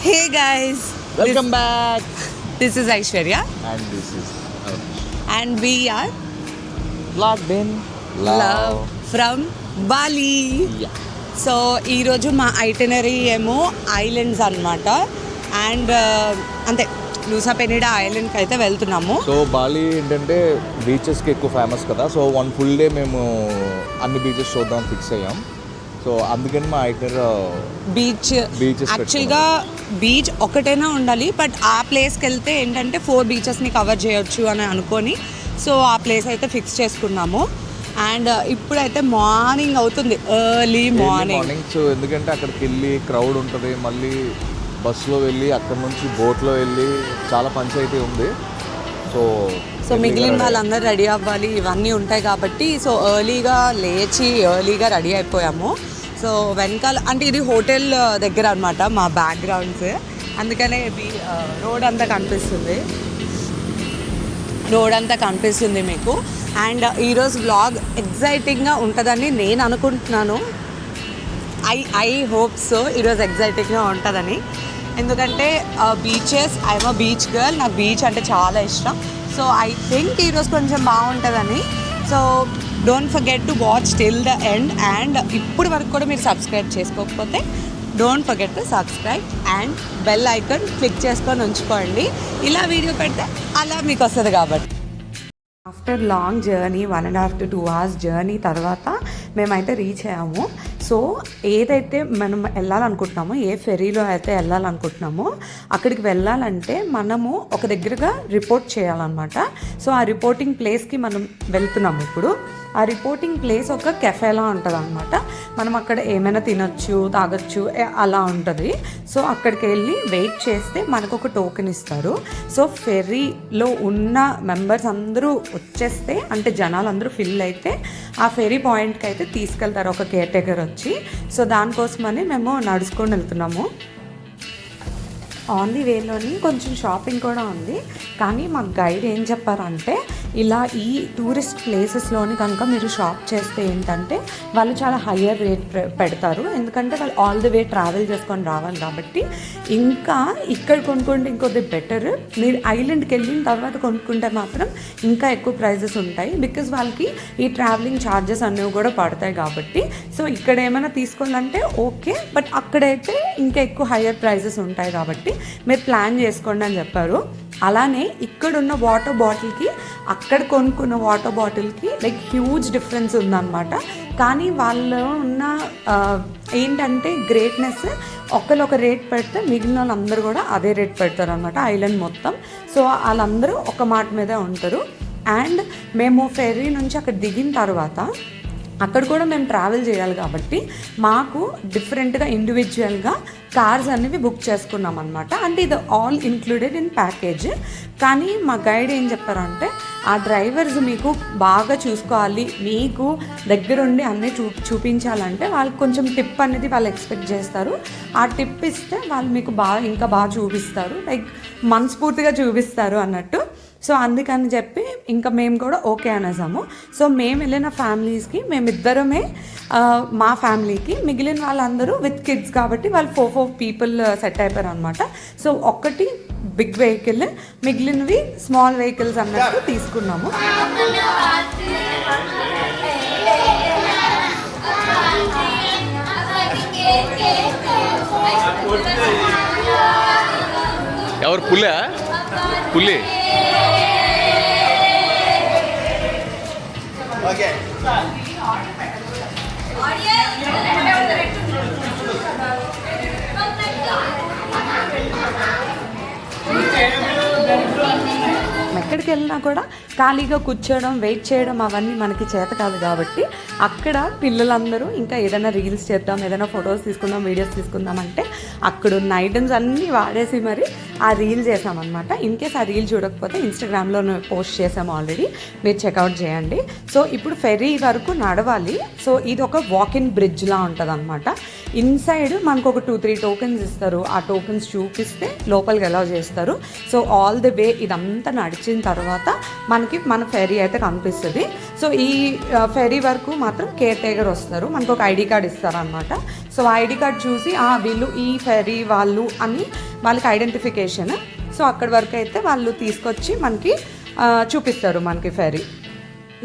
Hey guys, Welcome back. this is Aishwarya And this is and we are Vlogged in Love from Bali. Yeah. So ఈరోజు మా itinerary ఏమో islands అనమాట and అంతే లూసా Penida ఐలాండ్కి అయితే వెళ్తున్నాము. So Bali ఏంటంటే బీచెస్కి ఎక్కువ ఫేమస్ కదా. సో 1 full day మేము అన్ని బీచెస్ చూద్దాం ఫిక్స్ అయ్యాం. సో అందుకని మా ఐటనర్ బీచ్ యాక్చువల్గా బీచ్ ఒకటైనా ఉండాలి, బట్ ఆ ప్లేస్కి వెళ్తే ఏంటంటే 4 బీచెస్ని కవర్ చేయొచ్చు అని అనుకొని సో ఆ ప్లేస్ అయితే ఫిక్స్ చేసుకున్నాము. అండ్ ఇప్పుడైతే మార్నింగ్ అవుతుంది, ఎర్లీ మార్నింగ్. సో ఎందుకంటే అక్కడికి వెళ్ళి క్రౌడ్ ఉంటుంది, మళ్ళీ బస్సులో వెళ్ళి అక్కడ నుంచి బోట్లో వెళ్ళి చాలా పంచాయతీ ఉంది. సో మిగిలిన వాళ్ళందరూ రెడీ అవ్వాలి, ఇవన్నీ ఉంటాయి కాబట్టి సో ఎర్లీగా లేచి ఎర్లీగా రెడీ అయిపోయాము. సో వెనకాల అంటే ఇది హోటల్ దగ్గర అనమాట మా బ్యాక్గ్రౌండ్స్, అందుకనే రోడ్ అంతా కనిపిస్తుంది మీకు. అండ్ ఈరోజు వ్లాగ్ ఎగ్జైటింగ్గా ఉంటుందని నేను అనుకుంటున్నాను. ఐ హోప్ సో ఈరోజు ఎగ్జైటింగ్గా ఉంటుందని, ఎందుకంటే beaches I'm a beach girl, నాకు బీచ్ అంటే చాలా ఇష్టం. సో ఐ థింక్ ఈరోజు కొంచెం బాగుంటుందని. So don't forget to watch till the end. And ఇప్పుడు వరకు కూడా మీరు సబ్స్క్రైబ్ చేసుకోకపోతే don't forget to subscribe and bell icon click చేసుకొని ఉంచుకోండి. ఇలా వీడియో పెడితే అలా మీకు వస్తుంది కాబట్టి. After long journey 1.5 to 2 hours journey తర్వాత మేమైతే రీచ్ అయ్యాము. సో ఏదైతే మనం వెళ్ళాలనుకుంటున్నామో, ఏ ఫెరీలో అయితే వెళ్ళాలనుకుంటున్నామో అక్కడికి వెళ్ళాలంటే మనము ఒక దగ్గరగా రిపోర్ట్ చేయాలన్నమాట. సో ఆ రిపోర్టింగ్ ప్లేస్కి మనం వెళ్తున్నాము ఇప్పుడు. ఆ రిపోర్టింగ్ ప్లేస్ ఒక కెఫేలా ఉంటుంది అనమాట. మనం అక్కడ ఏమైనా తినొచ్చు, తాగొచ్చు, అలా ఉంటుంది. సో అక్కడికి వెళ్ళి వెయిట్ చేస్తే మనకు ఒక టోకెన్ ఇస్తారు. సో ఫెర్రీలో ఉన్న మెంబర్స్ అందరూ వచ్చేస్తే, అంటే జనాలు అందరూ ఫిల్ అయితే ఆ ఫెరీ పాయింట్కి అయితే తీసుకెళ్తారు ఒక కేర్ టేకర్ వచ్చి. సో దానికోసమని మేము నడుచుకొని వెళ్తున్నాము. ఆన్ ది వేలోని కొంచెం షాపింగ్ కూడా ఉంది, కానీ మాకు గైడ్ ఏం చెప్పారంటే ఇలా ఈ టూరిస్ట్ ప్లేసెస్లోని కనుక మీరు షాప్ చేస్తే ఏంటంటే వాళ్ళు చాలా హయ్యర్ రేట్ పెడతారు, ఎందుకంటే వాళ్ళు ఆల్ ది వే ట్రావెల్ చేసుకొని రావాలి కాబట్టి. ఇంకా ఇక్కడ కొనుక్కుంటే ఇంకొద్ది బెటర్, మీరు ఐలాండ్కి వెళ్ళిన తర్వాత కొనుక్కుంటే మాత్రం ఇంకా ఎక్కువ ప్రైజెస్ ఉంటాయి, బికాజ్ వాళ్ళకి ఈ ట్రావెలింగ్ ఛార్జెస్ అనేవి కూడా పడతాయి కాబట్టి. సో ఇక్కడ ఏమైనా తీసుకోవాలంటే ఓకే, బట్ అక్కడైతే ఇంకా ఎక్కువ హయ్యర్ ప్రైజెస్ ఉంటాయి కాబట్టి మీరు ప్లాన్ చేసుకోండి అని చెప్పారు. అలానే ఇక్కడున్న వాటర్ బాటిల్కి అక్కడ కొనుక్కున్న వాటర్ బాటిల్కి లైక్ హ్యూజ్ డిఫరెన్స్ ఉందన్నమాట. కానీ వాళ్ళు ఉన్న ఏంటంటే గ్రేట్నెస్, ఒకళ్ళు ఒక రేట్ పెడితే మిగిలిన వాళ్ళందరూ కూడా అదే రేట్ పెడతారు అనమాట ఐలాండ్ మొత్తం. సో వాళ్ళందరూ ఒక మాట మీదే ఉంటారు. అండ్ మేము ఫెర్రీ నుంచి అక్కడ దిగిన తర్వాత అక్కడ కూడా మేము ట్రావెల్ చేయాలి కాబట్టి మాకు డిఫరెంట్గా ఇండివిజువల్గా కార్స్ అనేవి బుక్ చేసుకున్నాం అనమాట. అంటే ఇది ఆల్ ఇంక్లూడెడ్ ఇన్ ప్యాకేజ్. కానీ మా గైడ్ ఏం చెప్పారంటే ఆ డ్రైవర్స్ మీకు బాగా చూసుకోవాలి, మీకు దగ్గరుండి అన్నీ చూపించాలంటే వాళ్ళకి కొంచెం టిప్ అనేది వాళ్ళు ఎక్స్పెక్ట్ చేస్తారు. ఆ టిప్ ఇస్తే వాళ్ళు మీకు ఇంకా బాగా చూపిస్తారు, లైక్ మనస్ఫూర్తిగా చూపిస్తారు అన్నట్టు. సో అందుకని చెప్పి ఇంకా మేము కూడా ఓకే అనేసాము. సో మేము వెళ్ళిన ఫ్యామిలీస్కి మేమిద్దరమే మా ఫ్యామిలీకి, మిగిలిన వాళ్ళందరూ విత్ కిడ్స్ కాబట్టి వాళ్ళు 4 people సెట్ అయిపోయారు అనమాట. సో ఒక్కటి బిగ్ వెహికల్, మిగిలినవి స్మాల్ వెహికల్స్ అన్నట్టు తీసుకున్నాము. ఎవరు పులి ఓకే. ఎక్కడికి వెళ్ళినా కూడా ఖాళీగా కూర్చోవడం, వెయిట్ చేయడం అవన్నీ మనకి చేత కాదు కాబట్టి అక్కడ పిల్లలందరూ ఇంకా ఏదైనా రీల్స్ చేద్దాం, ఏదైనా ఫొటోస్ తీసుకుందాం, వీడియోస్ తీసుకుందాం అంటే అక్కడున్న ఐటమ్స్ అన్నీ వాడేసి మరి ఆ రీల్ చేసామన్నమాట. ఇన్ కేస్ ఆ రీల్ చూడకపోతే ఇన్స్టాగ్రామ్లో పోస్ట్ చేసాము ఆల్రెడీ, మీరు చెక్అవుట్ చేయండి. సో ఇప్పుడు ఫెర్రీ వరకు నడవాలి. సో ఇది ఒక వాకింగ్ బ్రిడ్జ్లా ఉంటుంది అనమాట. ఇన్సైడ్ మనకు ఒక 2-3 టోకెన్స్ ఇస్తారు. ఆ టోకెన్స్ చూపిస్తే లోపలికి అలౌ చేస్తారు. సో ఆల్ ది వే ఇదంతా నడిచిన తర్వాత మనకి మన ఫెరీ అయితే కనిపిస్తుంది. సో ఈ ఫెరీ వరకు మాత్రం కేర్ టేకర్ వస్తారు, మనకు ఒక ఐడి కార్డ్ ఇస్తారు అనమాట. సో ఐడి కార్డ్ చూసి వీళ్ళు ఈ ఫెరీ వాళ్ళు అని వాళ్ళకి ఐడెంటిఫికేషన్. సో అక్కడి వరకు అయితే వాళ్ళు తీసుకొచ్చి మనకి చూపిస్తారు మనకి ఫెరీ.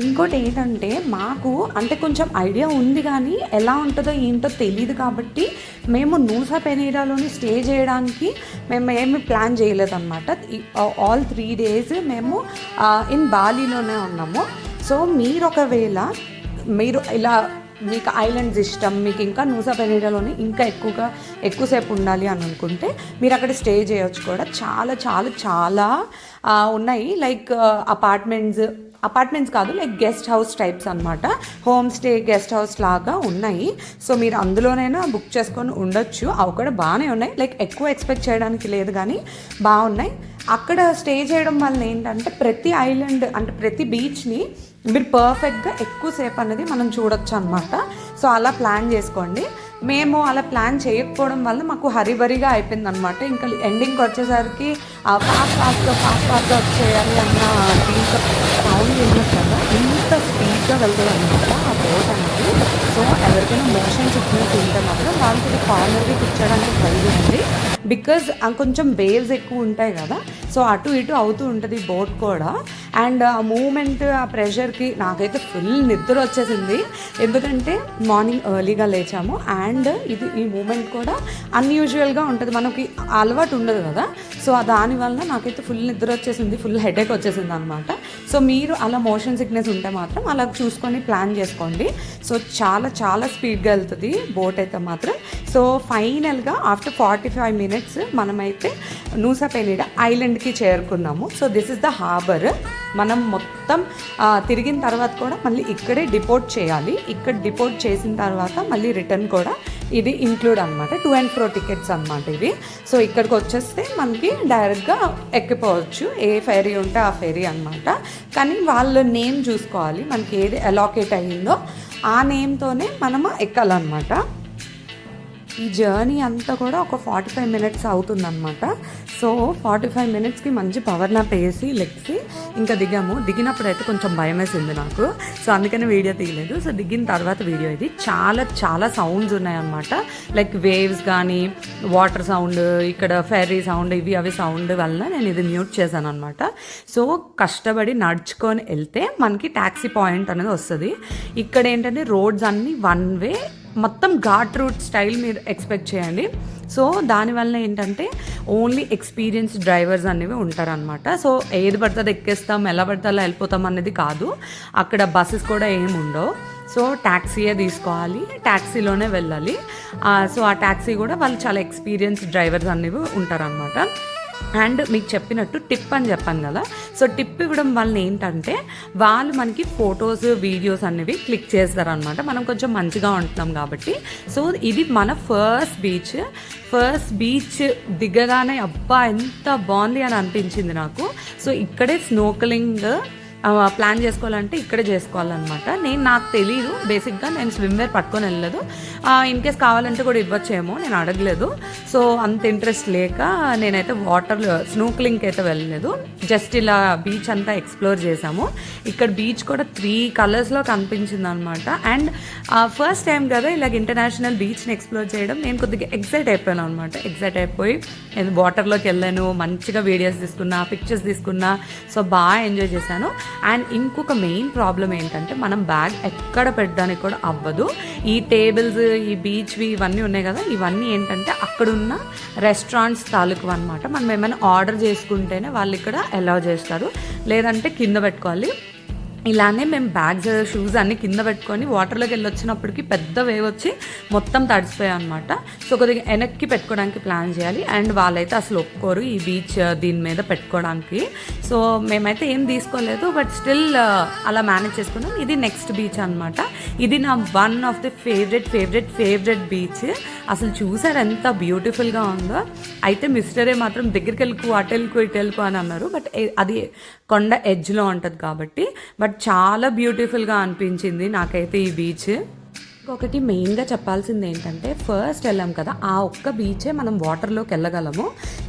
ఇంకోటి ఏంటంటే మాకు అంటే కొంచెం ఐడియా ఉంది కానీ ఎలా ఉంటుందో ఏంటో తెలియదు కాబట్టి మేము నూసా పెనీరాలోని స్టే చేయడానికి మేము ఏమి ప్లాన్ చేయలేదన్నమాట. ఆల్ 3 days మేము ఇన్ బాలీలోనే ఉన్నాము. సో మీరు ఒకవేళ మీరు ఇలా మీకు ఐలాండ్స్ ఇష్టం, మీకు ఇంకా నూసా పెనీరాలోని ఇంకా ఎక్కువసేపు ఉండాలి అని అనుకుంటే మీరు అక్కడ స్టే చేయొచ్చు కూడా. చాలా చాలా చాలా ఉన్నాయి. లైక్ అపార్ట్మెంట్స్ కాదు, లైక్ గెస్ట్ హౌస్ టైప్స్ అనమాట. హోమ్ స్టే గెస్ట్ హౌస్ లాగా ఉన్నాయి. సో మీరు అందులోనైనా బుక్ చేసుకొని ఉండొచ్చు. అవి కూడా బాగానే ఉన్నాయి. లైక్ ఎక్కువ ఎక్స్పెక్ట్ చేయడానికి లేదు కానీ బాగున్నాయి. అక్కడ స్టే చేయడం వల్ల ఏంటంటే ప్రతి ఐలాండ్ అంటే ప్రతి బీచ్ని మీరు పర్ఫెక్ట్గా ఎక్కువసేపు అనేది మనం చూడొచ్చు అనమాట. సో అలా ప్లాన్ చేసుకోండి. మేము అలా ప్లాన్ చేయకపోవడం వల్ల మాకు హరిబరిగా అయిపోయింది అనమాట. ఇంకా ఎండింగ్కి వచ్చేసరికి ఫాస్ట్గా వచ్చేయాలి అన్న దీంతో సౌండ్ విన్నారు కదా, ఇంత స్పీడ్గా వెళ్తుంది అనమాట ఆ బోట్ అనేది. సో ఎవరికైనా మోషన్ సిక్నెస్ ఉంటే మాత్రం వాళ్ళకి కార్నర్కి కూర్చోడానికి ట్రై చేయండి. బికాజ్ కొంచెం వేవ్స్ ఎక్కువ ఉంటాయి కదా, సో అటు ఇటు అవుతూ ఉంటుంది బోట్ కూడా. అండ్ ఆ మూమెంట్, ఆ ప్రెషర్కి నాకైతే ఫుల్ నిద్ర వచ్చేసింది. ఎందుకంటే మార్నింగ్ ఎర్లీగా లేచాము అండ్ ఈ మూమెంట్ కూడా అన్యూజువల్గా ఉంటుంది, మనకి అలవాటు ఉండదు కదా. సో దానివల్ల నాకైతే ఫుల్ నిద్ర వచ్చేసింది, ఫుల్ హెడేక్ వచ్చేసింది అనమాట. సో మీరు అలా మోషన్ సిక్నెస్ ఉంటే మాత్రం అలా చూసుకొని ప్లాన్ చేసుకోండి. సో చాలా చాలా స్పీడ్గా వెళ్తుంది బోట్ అయితే మాత్రం. సో ఫైనల్గా ఆఫ్టర్ 45 minutes మనమైతే నూసా పెనీరా ఐలాండ్కి చేరుకున్నాము. So this is the harbour. మనం మొత్తం తిరిగిన తర్వాత కూడా మళ్ళీ ఇక్కడే డిపోర్ట్ చేయాలి. ఇక్కడ డిపోర్ట్ చేసిన తర్వాత మళ్ళీ రిటర్న్ కూడా ఇది ఇంక్లూడ్ అనమాట. 2 and 4 tickets అనమాట ఇవి. సో ఇక్కడికి వచ్చేస్తే మనకి డైరెక్ట్గా ఎక్కిపోవచ్చు, ఏ ఫెరీ ఉంటే ఆ ఫెరీ అనమాట. కానీ వాళ్ళ నేమ్ చూసుకోవాలి, మనకి ఏది అలాకేట్ అయ్యిందో ఆ నేమ్తోనే మనము ఎక్కాలన్నమాట. ఈ జర్నీ అంతా కూడా ఒక 45 minutes అవుతుందన్నమాట. సో 45 minutesకి మంచి పవర్ నాప్ వేసి లెగ్సి ఇంకా దిగినప్పుడు అయితే కొంచెం భయం వేసింది నాకు. సో అందుకని వీడియో తీయలేదు. సో దిగిన తర్వాత వీడియో ఇది. చాలా చాలా సౌండ్స్ ఉన్నాయన్నమాట. లైక్ వేవ్స్ కానీ, వాటర్ సౌండ్, ఇక్కడ ఫెర్రీ సౌండ్, అవి సౌండ్ వల్ల నేను ఇది మ్యూట్ చేశాను అనమాట. సో కష్టపడి నడుచుకొని వెళ్తే మనకి ట్యాక్సీ పాయింట్ అనేది వస్తుంది. ఇక్కడ ఏంటంటే రోడ్స్ అన్నీ 1 way, మొత్తం ఘాట్ రూట్ స్టైల్ మీరు ఎక్స్పెక్ట్ చేయండి. సో దానివల్ల ఏంటంటే ఓన్లీ ఎక్స్పీరియన్స్డ్ డ్రైవర్స్ అనేవి ఉంటారనమాట. సో ఏది పడుతుంది ఎక్కేస్తాం, ఎలా పడితే అలా వెళ్ళిపోతాం అనేది కాదు. అక్కడ బస్సెస్ కూడా ఏమి ఉండవు. సో ట్యాక్సీయే తీసుకోవాలి, ట్యాక్సీలోనే వెళ్ళాలి. సో ఆ ట్యాక్సీ కూడా వాళ్ళు చాలా ఎక్స్పీరియన్స్డ్ డ్రైవర్స్ అనేవి ఉంటారనమాట. అండ్ మీకు చెప్పినట్టు టిప్ అని చెప్పాను కదా. సో టిప్ ఇవ్వడం వల్ల ఏంటంటే వాళ్ళు మనకి ఫొటోస్, వీడియోస్ అనేవి క్లిక్ చేస్తారనమాట. మనం కొంచెం మంచిగా ఉంటున్నాం కాబట్టి. సో ఇది మన ఫస్ట్ బీచ్ దిగగానే అబ్బా ఎంత బాగుంది అని అనిపించింది నాకు. సో ఇక్కడే స్నోకలింగ్ ప్లాన్ చేసుకోవాలంటే ఇక్కడే చేసుకోవాలన్నమాట. నాకు తెలీదు, బేసిక్గా నేను స్విమ్వేర్ పట్టుకొని వెళ్ళలేదు. ఇన్ కేస్ కావాలంటే కూడా ఇవ్వచ్చేమో, నేను అడగలేదు. సో అంత ఇంట్రెస్ట్ లేక నేనైతే స్నోక్లింగ్కి అయితే వెళ్ళలేదు. జస్ట్ ఇలా బీచ్ అంతా ఎక్స్ప్లోర్ చేసాము. ఇక్కడ బీచ్ కూడా 3 colorsలో కనిపించింది అనమాట. అండ్ ఫస్ట్ టైం కదా ఇలాగ ఇంటర్నేషనల్ బీచ్ని ఎక్స్ప్లోర్ చేయడం. నేను కొద్దిగా ఎక్సైట్ అయిపోయాను అనమాట. ఎక్సైట్ అయిపోయి నేను వాటర్లోకి వెళ్ళాను, మంచిగా వీడియోస్ తీసుకున్నా, పిక్చర్స్ తీసుకున్నా. సో బాగా ఎంజాయ్ చేశాను. అండ్ ఇంకొక మెయిన్ ప్రాబ్లం ఏంటంటే మనం బ్యాగ్ ఎక్కడ పెట్టడానికి కూడా అవ్వదు. ఈ టేబుల్స్, ఈ బీచ్వి ఇవన్నీ ఉన్నాయి కదా, ఇవన్నీ ఏంటంటే అక్కడున్న రెస్టారెంట్స్ తాలూకు అనమాట. మనం ఏమైనా ఆర్డర్ చేసుకుంటేనే వాళ్ళు ఇక్కడ అలౌ చేస్తారు, లేదంటే కింద పెట్టుకోవాలి. ఇలానే మేము బ్యాగ్స్, షూస్ అన్నీ కింద పెట్టుకొని వాటర్లోకి వెళ్ళి వచ్చినప్పటికి పెద్ద వేవ్ వచ్చి మొత్తం తడిసిపోయాయి అనమాట. సో కొద్దిగా వెనక్కి పెట్టుకోవడానికి ప్లాన్ చేయాలి. అండ్ వాళ్ళైతే అసలు ఒప్పుకోరు ఈ బీచ్ దీని మీద పెట్టుకోవడానికి. సో మేమైతే ఏం తీసుకోలేదు, బట్ స్టిల్ అలా మేనేజ్ చేసుకున్నాం. ఇది నెక్స్ట్ బీచ్ అనమాట. ఇది నా one of the favourite beach. అసలు చూసారు ఎంత బ్యూటిఫుల్గా ఉందో. అయితే మిస్టరే మాత్రం దగ్గరికి వెళ్ళకు, అటు వెళ్ళకు అని అన్నారు. బట్ అది కొండ ఎడ్జ్లో ఉంటుంది కాబట్టి. బట్ చాలా బ్యూటిఫుల్గా అనిపించింది నాకైతే ఈ బీచ్. ఇంకొకటి మెయిన్గా చెప్పాల్సింది ఏంటంటే ఫస్ట్ వెళ్ళాం కదా, ఆ ఒక్క బీచే మనం వాటర్లోకి వెళ్ళగలము.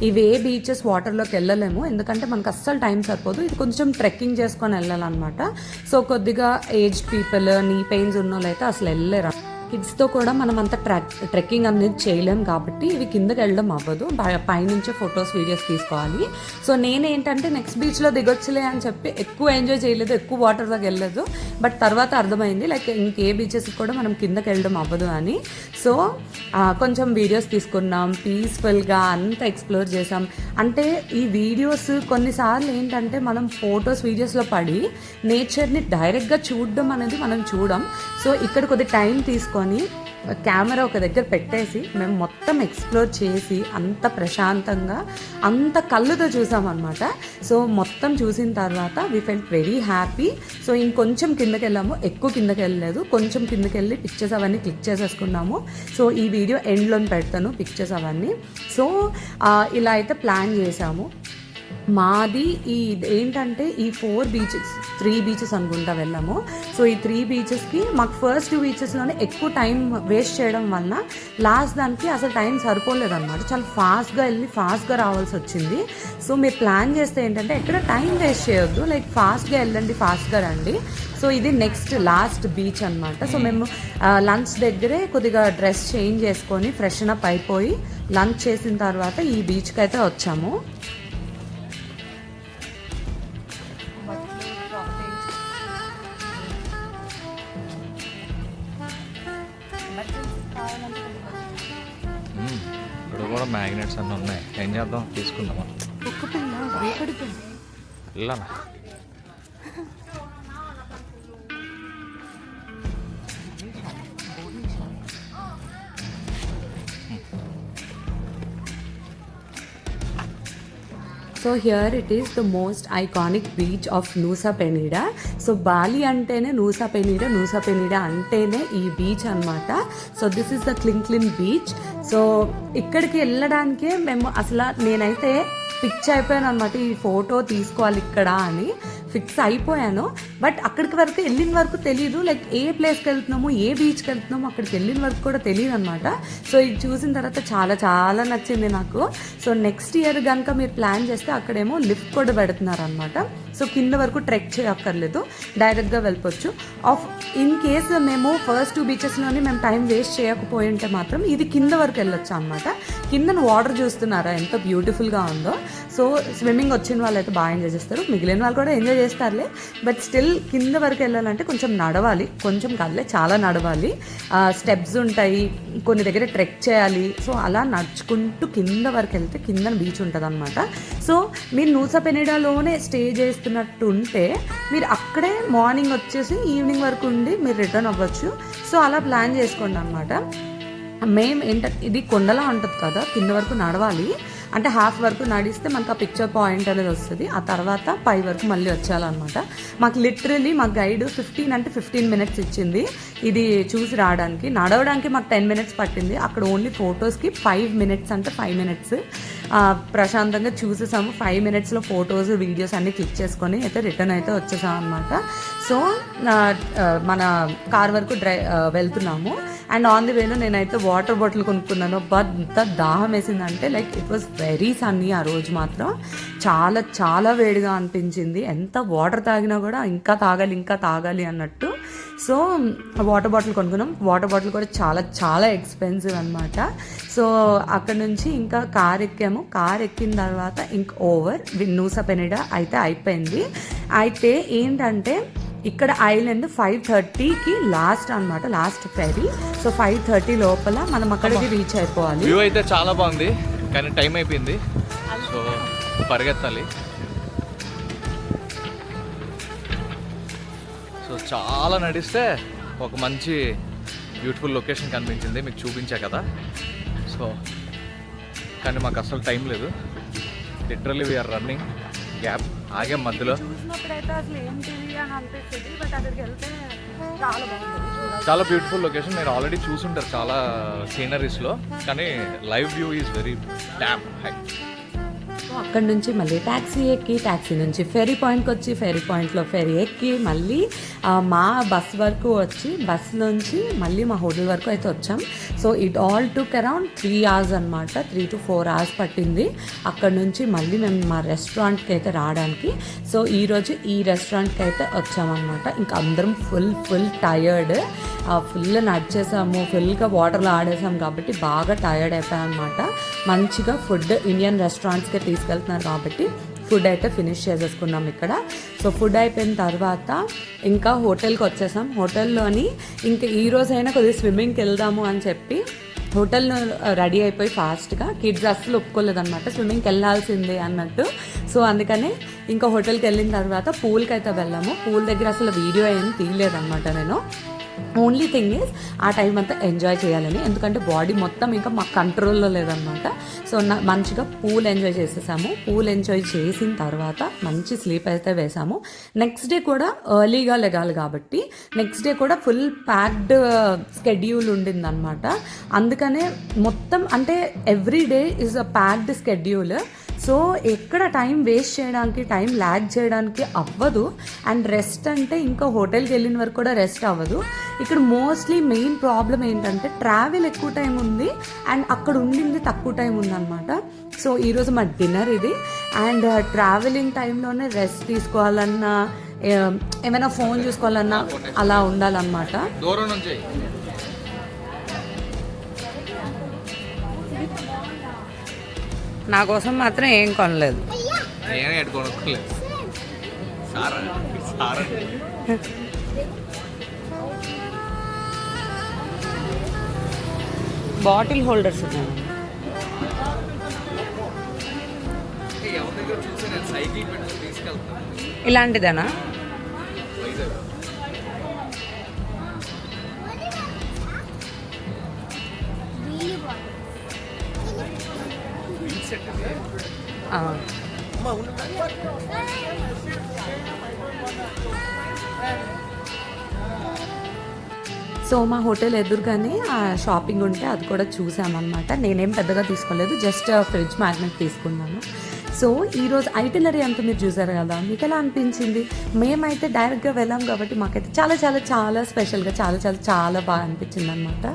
ఇవే బీచెస్ వాటర్లోకి వెళ్ళలేము, ఎందుకంటే మనకు అస్సలు టైం సరిపోదు. ఇది కొంచెం ట్రెక్కింగ్ చేసుకొని వెళ్ళాలన్నమాట. సో కొద్దిగా ఏజ్డ్ పీపుల్, నీ పెయిన్స్ ఉన్న వాళ్ళు అయితే అసలు వెళ్ళలేరు. కిడ్స్తో కూడా మనం అంత ట్రెక్కింగ్ అనేది చేయలేం కాబట్టి ఇవి కిందకి వెళ్ళడం అవ్వదు, పైనుంచే ఫొటోస్ వీడియోస్ తీసుకోవాలి. సో నేనేంటంటే నెక్స్ట్ బీచ్లో దిగొచ్చులే అని చెప్పి ఎక్కువ ఎంజాయ్ చేయలేదు, ఎక్కువ వాటర్ దాకా వెళ్ళలేదు. బట్ తర్వాత అర్థమైంది లైక్ ఇంకే బీచెస్కి కూడా మనం కిందకి వెళ్ళడం అవ్వదు అని. సో కొంచెం వీడియోస్ తీసుకున్నాం, పీస్ఫుల్గా అంతా ఎక్స్ప్లోర్ చేసాం. అంటే ఈ వీడియోస్ కొన్నిసార్లు ఏంటంటే మనం ఫొటోస్ వీడియోస్లో పడి నేచర్ని డైరెక్ట్గా చూడడం అనేది మనం చూడం. సో ఇక్కడ కొద్ది టైం తీసుకొని కెమెరా ఒక దగ్గర పెట్టేసి మేము మొత్తం ఎక్స్ప్లోర్ చేసి అంత ప్రశాంతంగా అంత కళ్ళుతో చూసామన్నమాట. సో మొత్తం చూసిన తర్వాత we felt very happy. So ఇంకొంచెం కిందకి వెళ్ళాము, ఎక్కువ కిందకి వెళ్ళలేదు, కొంచెం కిందకి వెళ్ళి పిక్చర్స్ అవన్నీ క్లిక్ చేసేసుకున్నాము. సో ఈ వీడియో ఎండ్లో పెడతాను పిక్చర్స్ అవన్నీ. సో ఇలా అయితే ప్లాన్ చేసాము. మాది ఈ ఏంటంటే ఈ 3 బీచెస్ అనుకుంటా వెళ్ళాము. సో ఈ 3 బీచెస్కి మాకు ఫస్ట్ 2 బీచెస్లోనే ఎక్కువ టైం వేస్ట్ చేయడం వలన లాస్ట్ దానికి అసలు టైం సరిపోలేదన్నమాట. చాలా ఫాస్ట్గా వెళ్ళి ఫాస్ట్గా రావాల్సి వచ్చింది. సో మీరు ప్లాన్ చేస్తే ఏంటంటే ఎక్కడ టైం వేస్ట్ చేయొద్దు, లైక్ ఫాస్ట్గా వెళ్ళండి, ఫాస్ట్గా రండి. సో ఇది నెక్స్ట్ లాస్ట్ బీచ్ అనమాట. సో మేము లంచ్ దగ్గరే కొద్దిగా డ్రెస్ చేంజ్ చేసుకొని ఫ్రెషన్ అప్ అయిపోయి లంచ్ చేసిన తర్వాత ఈ బీచ్కి అయితే వచ్చాము. ఇక్కడ కూడా మ్యాగ్నెట్స్ అన్నీ ఉన్నాయి, ఏం చేద్దాం, తీసుకుందామా? వెళ్ళాలా? So here it is the most iconic beach of Nusa Penida. So Bali అంటేనే నూసా పెనీడా అంటేనే ఈ బీచ్ అనమాట. So this is the clean beach. So ఇక్కడికి వెళ్ళడానికే మేము నేనైతే ఫిక్స్ అయిపోయాను అనమాట, ఈ ఫోటో తీసుకోవాలి ఇక్కడ అని ఫిక్స్ అయిపోయాను. బట్ అక్కడికి వరకు వెళ్ళిన వరకు తెలియదు, లైక్ ఏ ప్లేస్కి వెళ్తున్నాము, ఏ బీచ్కి వెళ్తున్నాము అక్కడికి వెళ్ళిన వరకు కూడా తెలియదు అనమాట. సో ఇది చూసిన తర్వాత చాలా చాలా నచ్చింది నాకు. సో నెక్స్ట్ ఇయర్ కనుక మీరు ప్లాన్ చేస్తే అక్కడేమో లిఫ్ట్ కూడా పెడుతున్నారు అనమాట. సో కింద వరకు ట్రెక్ చేయక్కర్లేదు, డైరెక్ట్గా వెళ్ళిపోవచ్చు. ఇన్ కేస్ మేము ఫస్ట్ 2 బీచెస్లోని మేము టైం వేస్ట్ చేయకపోయి ఉంటే మాత్రం ఇది కింద వరకు వెళ్ళొచ్చు అనమాట. కింద వాటర్ చూస్తున్నారా ఎంత బ్యూటిఫుల్గా ఉందో. సో స్విమ్మింగ్ వచ్చిన వాళ్ళు అయితే బాగా ఎంజాయ్ చేస్తారు, మిగిలిన వాళ్ళు కూడా ఎంజాయ్ చేస్తారులే. బట్ స్టిల్ కింద వరకు వెళ్ళాలంటే కొంచెం నడవాలి, కొంచెం కాదులే చాలా నడవాలి, స్టెప్స్ ఉంటాయి, కొన్ని దగ్గర ట్రెక్ చేయాలి. సో అలా నడుచుకుంటూ కింద వరకు వెళ్తే కింద బీచ్ ఉంటుంది అనమాట. సో మీరు నూసా పెనీడాలోనే స్టే చేస్తున్నట్టు ఉంటే మీరు అక్కడే మార్నింగ్ వచ్చేసి ఈవినింగ్ వరకు ఉండి మీరు రిటర్న్ అవ్వచ్చు. సో అలా ప్లాన్ చేసుకోండి అనమాట. మేము ఏంటంటే ఇది కొండలా ఉంటుంది కదా, కింద వరకు నడవాలి, అంటే హాఫ్ వరకు నడిస్తే మనకు ఆ పిక్చర్ పాయింట్ అనేది వస్తుంది. ఆ తర్వాత పై వరకు మళ్ళీ వచ్చేయాలన్నమాట. మాకు లిటరలీ మా గైడ్ 15 మినిట్స్ ఇచ్చింది ఇది చూసి రావడానికి. నడవడానికి మాకు 10 మినిట్స్ పట్టింది. అక్కడ ఓన్లీ ఫొటోస్కి 5 మినిట్స్, అంటే 5 మినిట్స్ ప్రశాంతంగా చూసేసాము. 5 మినిట్స్లో ఫొటోస్ వీడియోస్ అన్నీ క్లిక్ చేసుకొని అయితే రిటర్న్ అయితే వచ్చేసాం అనమాట. సో మన కార్ వరకు వెళ్తున్నాము. అండ్ ఆన్ ది వేలో నేనైతే వాటర్ బాటిల్ కొనుక్కున్నాను. ఎంత దాహం వేసిందంటే like it was very sunny. ఆ రోజు మాత్రం చాలా చాలా వేడిగా అనిపించింది. ఎంత వాటర్ తాగినా కూడా ఇంకా తాగాలి అన్నట్టు. సో వాటర్ బాటిల్ కొనుక్కున్నాం. వాటర్ బాటిల్ కూడా చాలా చాలా ఎక్స్పెన్సివ్ అనమాట. సో అక్కడ నుంచి ఇంకా కార్ ఎక్కాము. కార్ ఎక్కిన తర్వాత నూసా పెనీడా అయితే అయిపోయింది. అయితే ఏంటంటే ఇక్కడ ఐలాండ్ 5:30కి లాస్ట్ అనమాట, లాస్ట్ ఫెరీ. సో 5:30 లోపల మనం అక్కడికి రీచ్ అయిపోవాలి. వ్యూ అయితే చాలా బాగుంది కానీ టైం అయిపోయింది, సో పరిగెత్తాలి. సో చాలా నడిస్తే ఒక మంచి బ్యూటిఫుల్ లొకేషన్ కనిపించింది, మీకు చూపించా కదా. సో కానీ మాకు అసలు టైం లేదు, లిటరల్లీ వీఆర్ రన్నింగ్ గ్యాప్, ఆగే మధ్యలో. చూసినప్పుడైతే అసలు ఏంటిది అని అనిపిస్తుంది, బట్ అక్కడికి వెళ్తే చాలా బాగుంటుంది. చాలా బ్యూటిఫుల్ లొకేషన్, మీరు ఆల్రెడీ చూసుంటారు చాలా సీనరీస్లో, కానీ live view is very dam high. So అక్కడ నుంచి మళ్ళీ ట్యాక్సీ ఎక్కి, ట్యాక్సీ నుంచి ఫెరీ పాయింట్కి వచ్చి, ఫెరీ పాయింట్లో ఫెరీ ఎక్కి మళ్ళీ మా బస్ వరకు వచ్చి, బస్ నుంచి మళ్ళీ మా హోటల్ వరకు అయితే వచ్చాం. So it all took around 3 hours అనమాట. 3 to 4 hours పట్టింది అక్కడ నుంచి మళ్ళీ మేము మా రెస్టారెంట్కి అయితే రావడానికి. సో ఈరోజు ఈ రెస్టారెంట్కి అయితే వచ్చామన్నమాట. ఇంకా అందరం ఫుల్ టయర్డ్, ఫుల్ నడిచేసాము, ఫుల్గా వాటర్లో ఆడేసాం కాబట్టి బాగా టయర్డ్ అయిపోయాం అనమాట. మంచిగా ఫుడ్ ఇండియన్ రెస్టారెంట్స్కే తీసుకెళ్తున్నారు కాబట్టి ఫుడ్ అయితే ఫినిష్ చేసేసుకున్నాం ఇక్కడ. సో ఫుడ్ అయిపోయిన తర్వాత ఇంకా హోటల్కి వచ్చేసాం. హోటల్లోని ఇంకా ఈ రోజైనా కొద్దిగా స్విమ్మింగ్కి వెళ్దాము అని చెప్పి హోటల్లో రెడీ అయిపోయి ఫాస్ట్గా, కిడ్స్ అస్సలు ఒప్పుకోలేదన్నమాట స్విమ్మింగ్కి వెళ్ళాల్సిందే అన్నట్టు. సో అందుకని ఇంకా హోటల్కి వెళ్ళిన తర్వాత పూల్కి అయితే వెళ్ళాము. పూల్ దగ్గర అసలు వీడియో ఏం తీయలేదన్నమాట నేను. ఓన్లీ థింగ్ ఈజ్ ఆ టైం అంతా ఎంజాయ్ చేయాలని, ఎందుకంటే బాడీ మొత్తం ఇంకా మా కంట్రోల్లో లేదనమాట. సో మంచిగా పూల్ ఎంజాయ్ చేసేసాము. పూల్ ఎంజాయ్ చేసిన తర్వాత మంచి స్లీప్ అయితే వేసాము. నెక్స్ట్ డే కూడా ఎర్లీగా లెగాలి కాబట్టి నెక్స్ట్ డే కూడా ఫుల్ ప్యాక్డ్ స్కెడ్యూల్ ఉండిందనమాట. అందుకనే మొత్తం అంటే every day is a packed schedule. So ఎక్కడ టైం వేస్ట్ చేయడానికి, టైం ల్యాగ్ చేయడానికి అవ్వదు. అండ్ రెస్ట్ అంటే ఇంకా హోటల్కి వెళ్ళిన వరకు కూడా రెస్ట్ అవ్వదు. ఇక్కడ మోస్ట్లీ మెయిన్ ప్రాబ్లం ఏంటంటే ట్రావెల్ ఎక్కువ టైం ఉంది అండ్ అక్కడ ఉండింది తక్కువ టైం ఉందన్నమాట. సో ఈరోజు మా డిన్నర్ ఇది. అండ్ ట్రావెలింగ్ టైంలోనే రెస్ట్ తీసుకోవాలన్నా, ఏమైనా ఫోన్ చూసుకోవాలన్నా అలా ఉండాలన్నమాట. దూరం నుంచి నా కోసం మాత్రం ఏం కొనలేదు. నేనే ఎట్టుకోలేదు సారా సారా. బాటిల్ హోల్డర్స్ ఉన్నాయి. ఎవరి దగ్గర చూసి నేను సైకిల్ పెట్టుకుని తీసుకెళ్తాను. ఇలాంటిదేనా? సో మా హోటల్ ఎదురుగానే షాపింగ్ ఉంటే అది కూడా చూసామన్నమాట. నేనేం పెద్దగా తీసుకోలేదు, జస్ట్ ఫ్రిడ్జ్ మ్యాగ్నెట్ తీసుకున్నాను. సో ఈరోజు ఐటినరీ అంతా మీరు చూసారు కదా, మీకు ఎలా అనిపించింది? మేమైతే డైరెక్ట్గా వెళ్ళాం కాబట్టి మాకైతే చాలా చాలా చాలా స్పెషల్గా చాలా చాలా చాలా బాగా అనిపించింది అనమాట.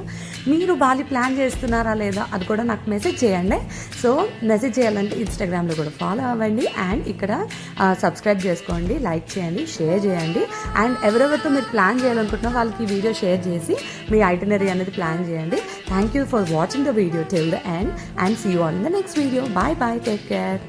మీరు బాలి ప్లాన్ చేస్తున్నారా లేదా అది కూడా నాకు మెసేజ్ చేయండి. సో మెసేజ్ చేయాలంటే ఇన్స్టాగ్రామ్లో కూడా ఫాలో అవ్వండి అండ్ ఇక్కడ సబ్స్క్రైబ్ చేసుకోండి, లైక్ చేయండి, షేర్ చేయండి. అండ్ ఎవరెవరితో మీరు ప్లాన్ చేయాలనుకుంటున్నా వాళ్ళకి ఈ వీడియో షేర్ చేసి మీ ఐటినరీ అనేది ప్లాన్ చేయండి. Thank you for watching the video till the end and see you all in the next video. Bye bye, take care.